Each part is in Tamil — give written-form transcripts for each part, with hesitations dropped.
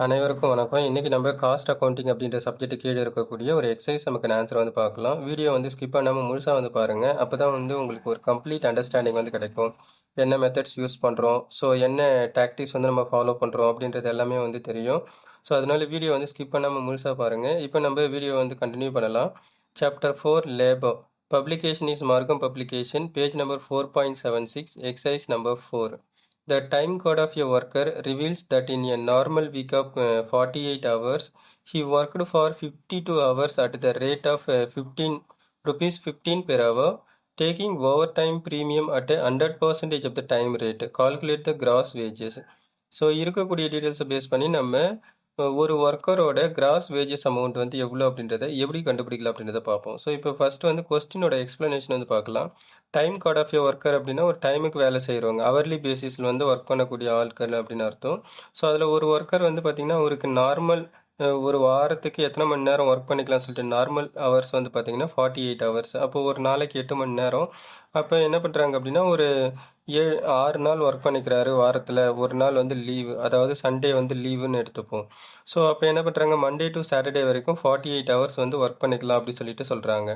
அனைவருக்கும் வணக்கம். இன்னைக்கு நம்ம காஸ்ட் அக்கவுண்டிங் அப்படின்ற சப்ஜெக்ட் கீழே இருக்கக்கூடிய ஒரு எக்ஸசைஸ் நமக்கு ஆன்சர் வந்து பார்க்கலாம். வீடியோ வந்து ஸ்கிப் பண்ணாமல் முழுசாக வந்து பாருங்கள். அப்போ தான் வந்து உங்களுக்கு ஒரு கம்ப்ளீட் அண்டர்ஸ்டாண்டிங் வந்து கிடைக்கும். என்ன மெத்தட்ஸ் யூஸ் பண்ணுறோம், ஸோ என்ன டாக்டிக்ஸ் வந்து நம்ம ஃபாலோ பண்ணுறோம் அப்படின்றது எல்லாமே வந்து தெரியும். ஸோ அதனால வீடியோ வந்து ஸ்கிப் பண்ணாமல் முழுசாக பாருங்கள். இப்போ நம்ம வீடியோ வந்து கண்டினியூ பண்ணலாம். சாப்டர் 4 லேபர் பப்ளிகேஷன் இஸ் மார்க்கம் publication, page number 4.76, exercise number 4. The time code of a worker reveals that in a normal week of 48 hours, he worked for 52 hours at the rate of 15 rupees 15 per hour, taking overtime premium at a 100% of the time rate. Calculate the gross wages. So இருக்கக்கூடிய டீட்டெயில்ஸை பேஸ் பண்ணி நம்ம ஒரு ஒர்க்கரோட கிராஸ் வேஜஸ் அமௌண்ட் வந்து எவ்வளோ அப்படின்றத எப்படி கண்டுபிடிக்கலாம் அப்படின்றத பார்ப்போம். ஸோ இப்போ ஃபர்ஸ்ட் வந்து கொஸ்டினோட எக்ஸ்ப்ளனேஷன் வந்து பார்க்கலாம். Time card of a worker அப்படின்னா ஒரு டைமுக்கு வேலை செய்கிறவங்க, அவர்லி பேசிஸில் வந்து ஒர்க் பண்ணக்கூடிய ஆட்கள் அப்படின்னு அர்த்தம். ஸோ அதில் ஒரு ஒர்க்கர் வந்து பார்த்திங்கன்னா அவருக்கு நார்மல் ஒரு வாரத்துக்கு எத்தனை மணி நேரம் ஒர்க் பண்ணிக்கலாம்னு சொல்லிட்டு நார்மல் ஹவர்ஸ் வந்து பார்த்திங்கன்னா 48 ஹவர்ஸ். அப்போ ஒரு நாளைக்கு 8 மணி நேரம். அப்போ என்ன பண்ணுறாங்க அப்படின்னா ஒரு 6 நாள் ஒர்க் பண்ணிக்கிறாரு வாரத்தில். ஒரு நாள் வந்து லீவு, அதாவது சண்டே வந்து லீவுன்னு எடுத்துப்போம். ஸோ அப்போ என்ன பண்ணுறாங்க, மண்டே டு சாட்டர்டே வரைக்கும் 48 ஹவர்ஸ் வந்து ஒர்க் பண்ணிக்கலாம் அப்படின்னு சொல்லிட்டு சொல்கிறாங்க.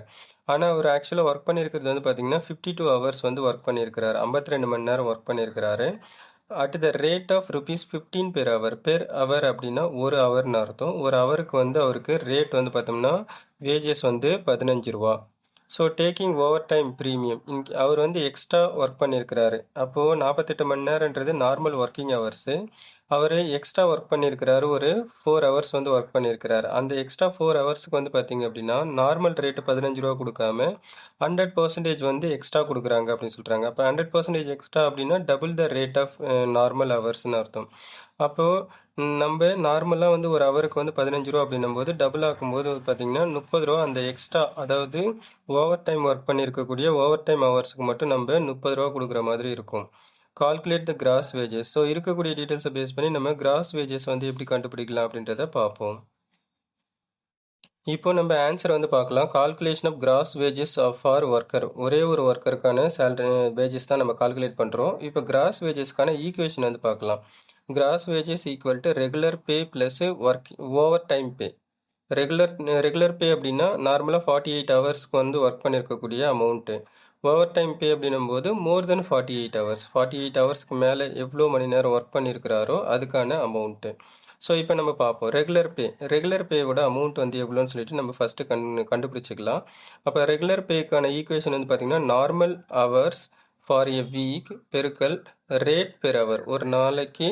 ஆனால் அவர் ஆக்சுவலாக ஒர்க் பண்ணியிருக்கிறது வந்து பார்த்திங்கன்னா 52 ஹவர்ஸ் வந்து ஒர்க் பண்ணியிருக்கிறாரு. 52 மணி நேரம் ஒர்க் பண்ணியிருக்கிறாரு. At the rate of rupees 15 per hour. Per hour அப்படின்னா ஒரு ஹவர்னு அர்த்தம். ஒரு ஹவருக்கு வந்து அவருக்கு ரேட் வந்து பார்த்தோம்னா வேஜஸ் வந்து 15 ரூபா. So taking overtime premium, அவர் வந்து எக்ஸ்ட்ரா ஒர்க் பண்ணியிருக்கிறாரு. அப்போது 48 மணி நேரன்றது நார்மல் ஒர்க்கிங் ஹவர்ஸு. அவர் எக்ஸ்ட்ரா ஒர்க் பண்ணியிருக்கிறாரு, ஒரு 4 ஹவர்ஸ் வந்து ஒர்க் பண்ணியிருக்கிறாரு. அந்த எக்ஸ்ட்ரா 4 ஹவர்ஸுக்கு வந்து பார்த்தீங்க அப்படின்னா நார்மல் ரேட்டு 15 ரூபா கொடுக்காம 100% வந்து எக்ஸ்ட்ரா கொடுக்குறாங்க அப்படின்னு சொல்கிறாங்க. அப்போ 100% எக்ஸ்ட்ரா அப்படின்னா double the rate of normal ஹவர்ஸ்னு அர்த்தம். அப்போது நம்ம நார்மலாக வந்து ஒரு ஹவருக்கு வந்து 15 ரூபா அப்படின்னும் போது டபுள் ஆக்கும்போது பார்த்தீங்கன்னா 30 ரூபா அந்த எக்ஸ்ட்ரா, அதாவது ஓவர் டைம் ஒர்க் பண்ணியிருக்கக்கூடிய ஓவர் டைம் ஹவர்ஸுக்கு மட்டும் நம்ம 30 ரூபா கொடுக்குற மாதிரி இருக்கும். Calculate the gross wages. So இருக்கக்கூடிய டீட்டெயில்ஸை பேஸ் பண்ணி நம்ம கிராஸ் வேஜஸ் வந்து எப்படி கண்டுபிடிக்கலாம் அப்படின்றத பார்ப்போம். இப்போ நம்ம ஆன்சர் வந்து பார்க்கலாம். Calculation of gross wages for worker. ஒரே ஒரு ஒர்க்கருக்கான சேலரி வேஜஸ் தான் நம்ம கால்குலேட் பண்ணுறோம். இப்போ கிராஸ் வேஜஸ்க்கான ஈக்குவேஷன் வந்து பார்க்கலாம். Gross wages equal to regular pay plus work overtime pay. Regular pay அப்படின்னா நார்மலாக 48 ஹவர்ஸ்க்கு வந்து ஒர்க் பண்ணியிருக்கக்கூடிய அமௌண்ட்டு. ஓவர் டைம் பே அப்படின்னும் போது மோர் தென் 48 ஹவர்ஸ். 48 ஹவர்ஸ்க்கு மேலே எவ்வளோ மணி நேரம் ஒர்க் பண்ணியிருக்கிறாரோ அதுக்கான அமௌண்ட்டு. ஸோ இப்போ நம்ம பார்ப்போம். ரெகுலர் பேவோட அமௌண்ட் வந்து எவ்வளோன்னு சொல்லிட்டு நம்ம ஃபஸ்ட்டு கண்டுபிடிச்சிக்கலாம். அப்போ ரெகுலர் பேக்கான ஈக்குவேஷன் வந்து பார்த்திங்கன்னா normal hours for a week பெருக்கல் ரேட் பெர் ஹவர். ஒரு நாளைக்கு,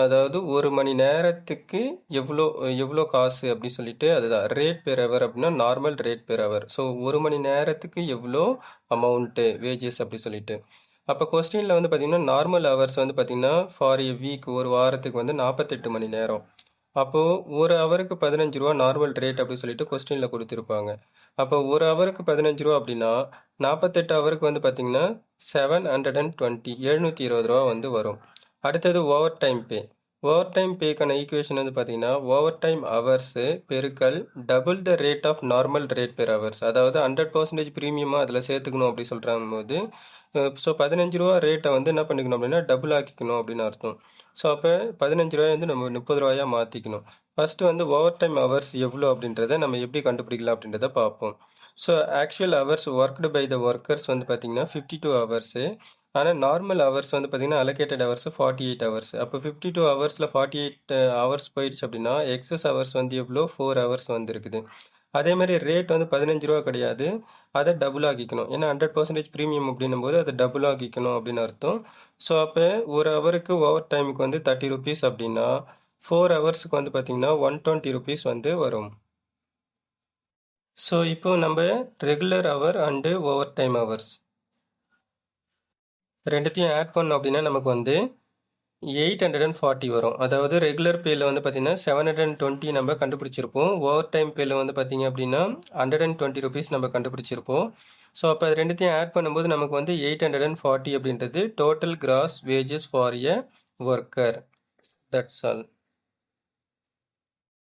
அதாவது ஒரு மணி நேரத்துக்கு எவ்வளோ காசு அப்படி சொல்லிட்டு அதுதான் ரேட் பெர் ஹவர் அப்படின்னா normal rate per hour. So ஒரு மணி நேரத்துக்கு எவ்வளோ அமௌண்ட்டு வேஜஸ் அப்படி சொல்லிட்டு. அப்போ கொஸ்டினில் வந்து பார்த்திங்கன்னா நார்மல் ஹவர்ஸ் வந்து பார்த்திங்கன்னா ஃபார் எ வீக், ஒரு வாரத்துக்கு வந்து 48 மணி நேரம். அப்போது ஒரு ஹவருக்கு 15 ரூபா நார்மல் ரேட் அப்படி சொல்லிட்டு கொஸ்டினில் கொடுத்துருப்பாங்க. அப்போ ஒரு ஹவருக்கு 15 ரூபா அப்படின்னா 48 ஹவருக்கு வந்து பார்த்திங்கன்னா 720 720 ரூபா வந்து வரும். அடுத்தது overtime pay. Overtime பேக்கான ஈக்குவேஷன் வந்து பார்த்தீங்கன்னா ஓவர் டைம் ஹவர்ஸு பெருக்கல் double the rate of normal rate per hours. அதாவது 100% ப்ரீமியமாக அதில் சேர்த்துக்கணும் அப்படி சொல்கிறாங்க போது ஸோ 15 ரூபா ரேட்டை வந்து என்ன பண்ணிக்கணும் அப்படின்னா டபுள் ஆக்கிக்கணும் அப்படின்னு அர்த்தம். ஸோ அப்போ 15 ரூபாய் வந்து நம்ம 30 ரூபாயாக மாற்றிக்கணும். ஃபஸ்ட்டு வந்து ஓவர் டைம் ஹவர்ஸ் எவ்வளோ அப்படின்றத நம்ம எப்படி கண்டுபிடிக்கலாம் அப்படின்றத பார்ப்போம். So actual hours worked by the workers வந்து பார்த்திங்கன்னா 52 ஹவர்ஸு. ஆனால் நார்மல் ஹவர்ஸ் வந்து பார்த்திங்கன்னா அலோகேட்டட் ஹவர்ஸ் 48 ஹவர்ஸ். அப்போ 52 ஹவர்ஸில் 48 ஹவர்ஸ் போயிடுச்சு அப்படின்னா எக்ஸஸ் ஹவர்ஸ் வந்து எவ்வளோ 4 ஹவர்ஸ் வந்துருக்குது. அதே மாதிரி ரேட் வந்து 15 ரூபா கிடையாது, அதை டபுள் ஆக்கிக்கணும். ஏன்னா 100% ப்ரீமியம் அப்படின்னும் போது அதை டபுள் ஆக்கிக்கணும் அப்படின்னு அர்த்தம். ஸோ அப்போ ஒரு ஹவருக்கு ஓவர் டைமுக்கு வந்து 30 ருபீஸ் அப்படின்னா 4 ஹவர்ஸுக்கு வந்து பார்த்திங்கன்னா 120 ருபீஸ் வந்து வரும். ஸோ இப்போ நம்ம regular hour and over time hours ரெண்டுத்தையும் ஆட் பண்ணோம் அப்படின்னா நமக்கு வந்து 840 வரும். அதாவது ரெகுலர் பேயில் வந்து பார்த்திங்கன்னா 720 நம்ம கண்டுபிடிச்சிருப்போம். ஓவர் டைம் பேயில் வந்து பார்த்திங்க அப்படின்னா 120 ருபீஸ் நம்ம கண்டுபிடிச்சிருப்போம். ஸோ அப்போ அது ரெண்டுத்தையும் ஆட் பண்ணும்போது நமக்கு வந்து 840 அப்படின்றது total cross wages for a worker. That's all.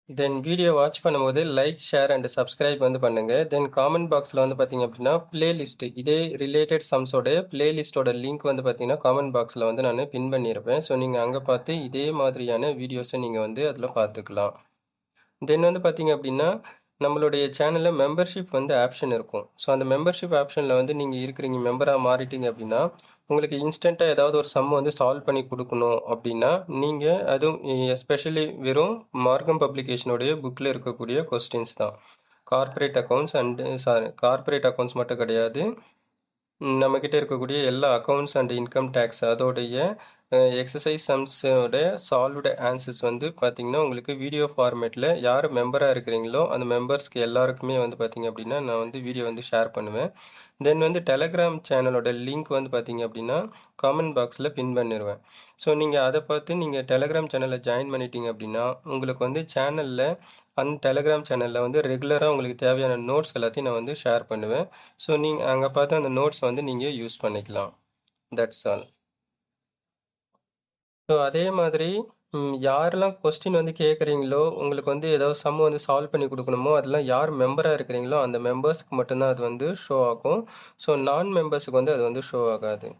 Then video watch பண்ணும்போது லைக், ஷேர் அண்ட் சப்ஸ்கிரைப் வந்து பண்ணுங்க. தென் காமெண்ட் பாக்ஸில் வந்து பார்த்தீங்க அப்படின்னா பிளேலிஸ்ட் இதே ரிலேட்டட் சம்ஸோட பிளேலிஸ்ட்டோட லிங்க் வந்து பார்த்தீங்கன்னா காமெண்ட் பாக்ஸில் வந்து நான் பின் பண்ணியிருப்பேன். ஸோ நீங்கள் அங்கே பார்த்து இதே மாதிரியான வீடியோஸை நீங்கள் வந்து அதில் பார்த்துக்கலாம். தென் வந்து பார்த்தீங்க அப்படின்னா நம்மளுடைய சேனலில் மெம்பர்ஷிப் வந்து ஆப்ஷன் இருக்கும். ஸோ அந்த மெம்பர்ஷிப் ஆப்ஷனில் வந்து நீங்கள் இருக்கிறீங்க மெம்பராக மாறிட்டீங்க அப்படின்னா உங்களுக்கு இன்ஸ்டண்ட்டாக ஏதாவது ஒரு சம் வந்து சால்வ் பண்ணி கொடுக்கணும் அப்படின்னா நீங்கள் அதுவும் எஸ்பெஷலி வெறும் மார்க்கம் பப்ளிகேஷனுடைய புக்கில் இருக்கக்கூடிய கொஸ்டின்ஸ் தான். கார்ப்பரேட் அக்கௌண்ட்ஸ் கார்ப்பரேட் அக்கௌண்ட்ஸ் மட்டும் கிடையாது, நம்மக்கிட்ட இருக்கக்கூடிய எல்லா அக்கௌண்ட்ஸ் அண்ட் இன்கம் டேக்ஸ் அதோடைய எக்ஸசைஸ் சம்ஸோட சால்வ்டு ஆன்சர்ஸ் வந்து பார்த்திங்கன்னா உங்களுக்கு வீடியோ ஃபார்மேட்டில் யார் மெம்பராக இருக்கிறீங்களோ அந்த மெம்பர்ஸ்க்கு எல்லாருக்குமே வந்து பார்த்திங்க அப்படின்னா நான் வந்து வீடியோ வந்து ஷேர் பண்ணுவேன். தென் வந்து டெலகிராம் சேனலோட லிங்க் வந்து பார்த்திங்க அப்படின்னா காமெண்ட் பாக்ஸில் பின் பண்ணிடுவேன். ஸோ நீங்கள் அதை பார்த்து நீங்கள் டெலகிராம் சேனலில் ஜாயின் பண்ணிட்டீங்க அப்படின்னா உங்களுக்கு வந்து சேனலில் அந்த டெலகிராம் சேனலில் வந்து ரெகுலராக உங்களுக்கு தேவையான நோட்ஸ் எல்லாத்தையும் நான் வந்து ஷேர் பண்ணுவேன். ஸோ நீங்கள் அங்கே பார்த்து அந்த நோட்ஸ் வந்து நீங்கள் யூஸ் பண்ணிக்கலாம். That's all. ஸோ அதே மாதிரி யாரெல்லாம் கொஸ்டின் வந்து கேட்குறீங்களோ உங்களுக்கு வந்து ஏதாவது சம் வந்து சால்வ் பண்ணி கொடுக்கணுமோ அதெல்லாம் யார் மெம்பராக இருக்கிறீங்களோ அந்த மெம்பர்ஸ்க்கு மட்டும்தான் அது வந்து ஷோ ஆகும். ஸோ நான் மெம்பர்ஸுக்கு வந்து அது வந்து ஷோ ஆகாது.